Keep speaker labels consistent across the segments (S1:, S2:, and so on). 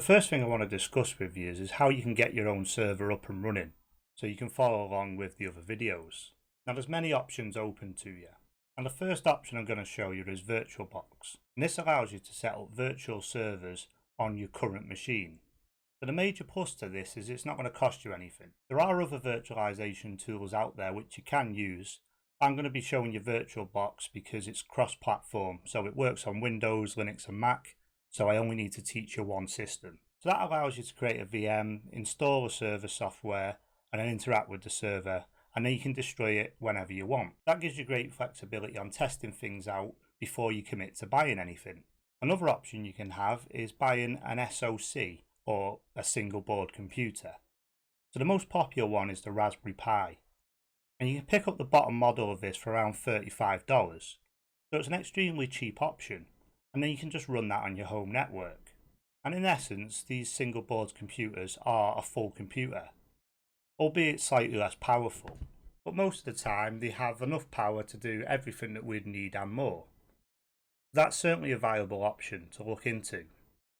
S1: The first thing I want to discuss with you is how you can get your own server up and running so you can follow along with the other videos. Now there's many options open to you, and the first option I'm going to show you is VirtualBox, and this allows you to set up virtual servers on your current machine. But the major plus to this is it's not going to cost you anything. There are other virtualization tools out there which you can use. I'm going to be showing you VirtualBox because it's cross-platform, so it works on Windows, Linux and Mac, so I only need to teach you one system. So that allows you to create a VM, install a server software, and then interact with the server, and then you can destroy it whenever you want. That gives you great flexibility on testing things out before you commit to buying anything. Another option you can have is buying an SoC, or a single board computer. So the most popular one is the Raspberry Pi, and you can pick up the bottom model of this for around $35. So it's an extremely cheap option, and then you can just run that on your home network. And in essence, these single board computers are a full computer, albeit slightly less powerful, but most of the time they have enough power to do everything that we'd need and more. That's certainly a viable option to look into.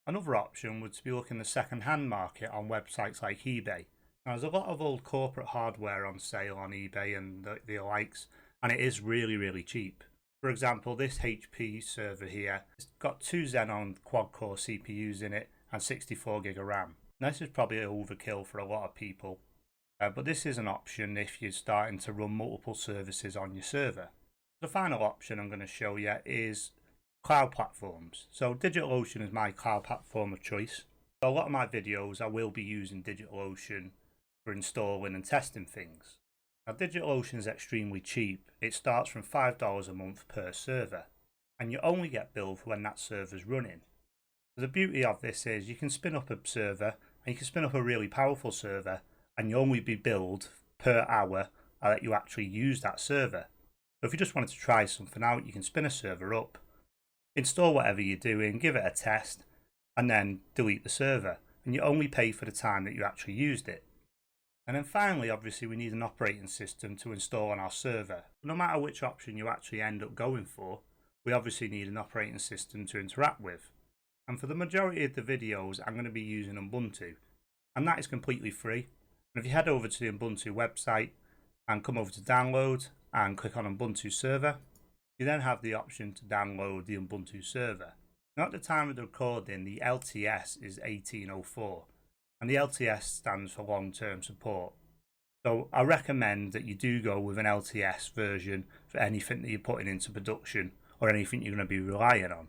S1: Another option would be looking at the second-hand market on websites like eBay. Now, there's a lot of old corporate hardware on sale on eBay and the likes, and it is really cheap. For example, this HP server here, it's got 2 Xenon quad-core CPUs in it and 64GB of RAM. Now, this is probably overkill for a lot of people, but this is an option if you're starting to run multiple services on your server. The final option I'm going to show you is cloud platforms. So DigitalOcean is my cloud platform of choice. So a lot of my videos I will be using DigitalOcean for installing and testing things. Now DigitalOcean is extremely cheap. It starts from $5 a month per server, and you only get billed when that server's running. So the beauty of this is you can spin up a server, and you can spin up a really powerful server, and you only be billed per hour that you actually use that server. So if you just wanted to try something out, you can spin a server up, install whatever you're doing, give it a test, and then delete the server, and you only pay for the time that you actually used it. And then finally, obviously, we need an operating system to install on our server. No matter which option you actually end up going for, we obviously need an operating system to interact with. And for the majority of the videos, I'm going to be using Ubuntu, and that is completely free. And if you head over to the Ubuntu website and come over to download and click on Ubuntu server, you then have the option to download the Ubuntu server. Now at the time of the recording, the LTS is 1804, and the LTS stands for long-term support. So I recommend that you do go with an LTS version for anything that you're putting into production or anything you're going to be relying on.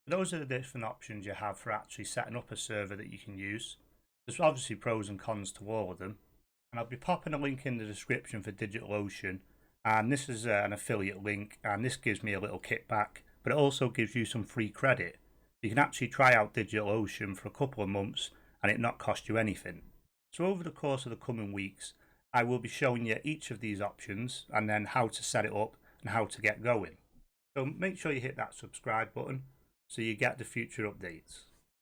S1: Those are the different options you have for actually setting up a server that you can use. There's obviously pros and cons to all of them, and I'll be popping a link in the description for DigitalOcean. And this is an affiliate link, and this gives me a little kickback, but it also gives you some free credit. You can actually try out DigitalOcean for a couple of months and it not cost you anything. So over the course of the coming weeks, I will be showing you each of these options and then how to set it up and how to get going. So make sure you hit that subscribe button so you get the future updates.